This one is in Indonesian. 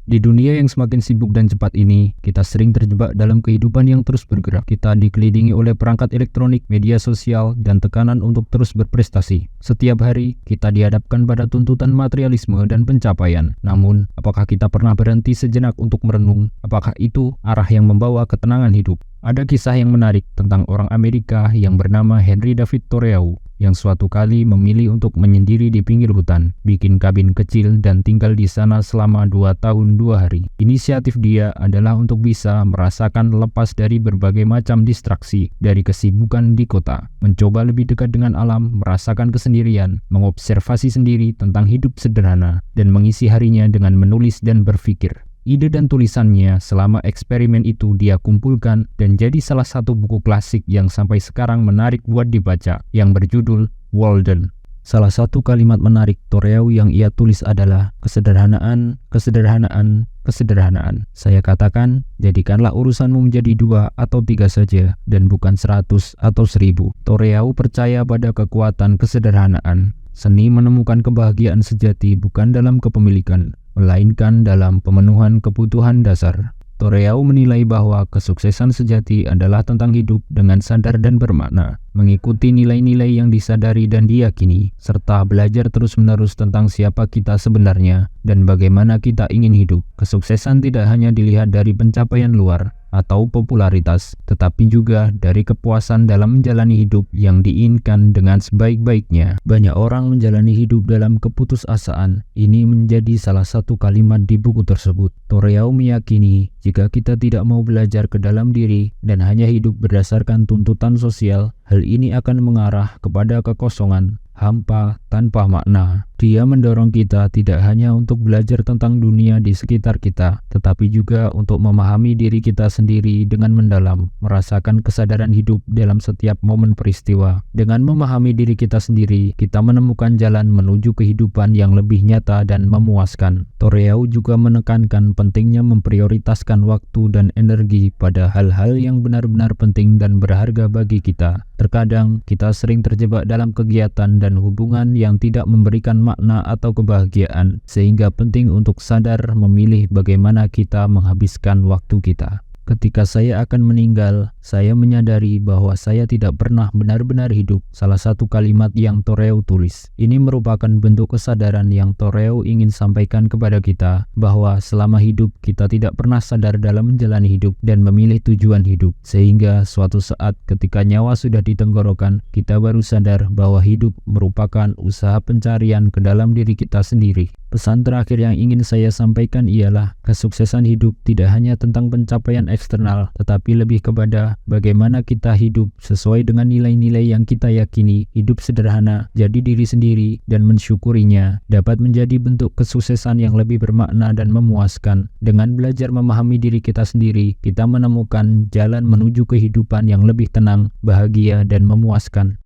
Di dunia yang semakin sibuk dan cepat ini, kita sering terjebak dalam kehidupan yang terus bergerak. Kita dikelilingi oleh perangkat elektronik, media sosial, dan tekanan untuk terus berprestasi. Setiap hari, kita dihadapkan pada tuntutan materialisme dan pencapaian. Namun, apakah kita pernah berhenti sejenak untuk merenung? Apakah itu arah yang membawa ketenangan hidup? Ada kisah yang menarik tentang orang Amerika yang bernama Henry David Thoreau yang suatu kali memilih untuk menyendiri di pinggir hutan, bikin kabin kecil dan tinggal di sana selama 2 tahun 2 hari. Inisiatif dia adalah untuk bisa merasakan lepas dari berbagai macam distraksi dari kesibukan di kota, mencoba lebih dekat dengan alam, merasakan kesendirian, mengobservasi sendiri tentang hidup sederhana, dan mengisi harinya dengan menulis dan berpikir. Ide dan tulisannya selama eksperimen itu dia kumpulkan dan jadi salah satu buku klasik yang sampai sekarang menarik buat dibaca, yang berjudul Walden. Salah satu kalimat menarik Thoreau yang ia tulis adalah kesederhanaan, kesederhanaan, kesederhanaan. Saya katakan, jadikanlah urusanmu menjadi 2 atau 3 saja dan bukan 100 atau 1000. Thoreau percaya pada kekuatan kesederhanaan. Seni menemukan kebahagiaan sejati bukan dalam kepemilikan, melainkan dalam pemenuhan kebutuhan dasar. Thoreau menilai bahwa kesuksesan sejati adalah tentang hidup dengan sadar dan bermakna, mengikuti nilai-nilai yang disadari dan diyakini, serta belajar terus-menerus tentang siapa kita sebenarnya dan bagaimana kita ingin hidup. Kesuksesan tidak hanya dilihat dari pencapaian luar atau popularitas, tetapi juga dari kepuasan dalam menjalani hidup yang diinginkan dengan sebaik-baiknya. Banyak orang menjalani hidup dalam keputusasaan. Ini menjadi salah satu kalimat di buku tersebut. Thoreau meyakini jika kita tidak mau belajar ke dalam diri dan hanya hidup berdasarkan tuntutan sosial, hal ini akan mengarah kepada kekosongan, hampa tanpa makna. Dia mendorong kita tidak hanya untuk belajar tentang dunia di sekitar kita, tetapi juga untuk memahami diri kita sendiri dengan mendalam, merasakan kesadaran hidup dalam setiap momen peristiwa. Dengan memahami diri kita sendiri, kita menemukan jalan menuju kehidupan yang lebih nyata dan memuaskan. Thoreau juga menekankan pentingnya memprioritaskan waktu dan energi pada hal-hal yang benar-benar penting dan berharga bagi kita. Terkadang kita sering terjebak dalam kegiatan dan hubungan yang tidak memberikan makna atau kebahagiaan, sehingga penting untuk sadar memilih bagaimana kita menghabiskan waktu kita. Ketika saya akan meninggal, saya menyadari bahwa saya tidak pernah benar-benar hidup. Salah satu kalimat yang Thoreau tulis. Ini merupakan bentuk kesadaran yang Thoreau ingin sampaikan kepada kita, bahwa selama hidup kita tidak pernah sadar dalam menjalani hidup dan memilih tujuan hidup. Sehingga suatu saat ketika nyawa sudah di tenggorokan, kita baru sadar bahwa hidup merupakan usaha pencarian ke dalam diri kita sendiri. Pesan terakhir yang ingin saya sampaikan ialah kesuksesan hidup tidak hanya tentang pencapaian eksternal, tetapi lebih kepada bagaimana kita hidup sesuai dengan nilai-nilai yang kita yakini. Hidup sederhana, jadi diri sendiri, dan mensyukurinya dapat menjadi bentuk kesuksesan yang lebih bermakna dan memuaskan. Dengan belajar memahami diri kita sendiri, kita menemukan jalan menuju kehidupan yang lebih tenang, bahagia, dan memuaskan.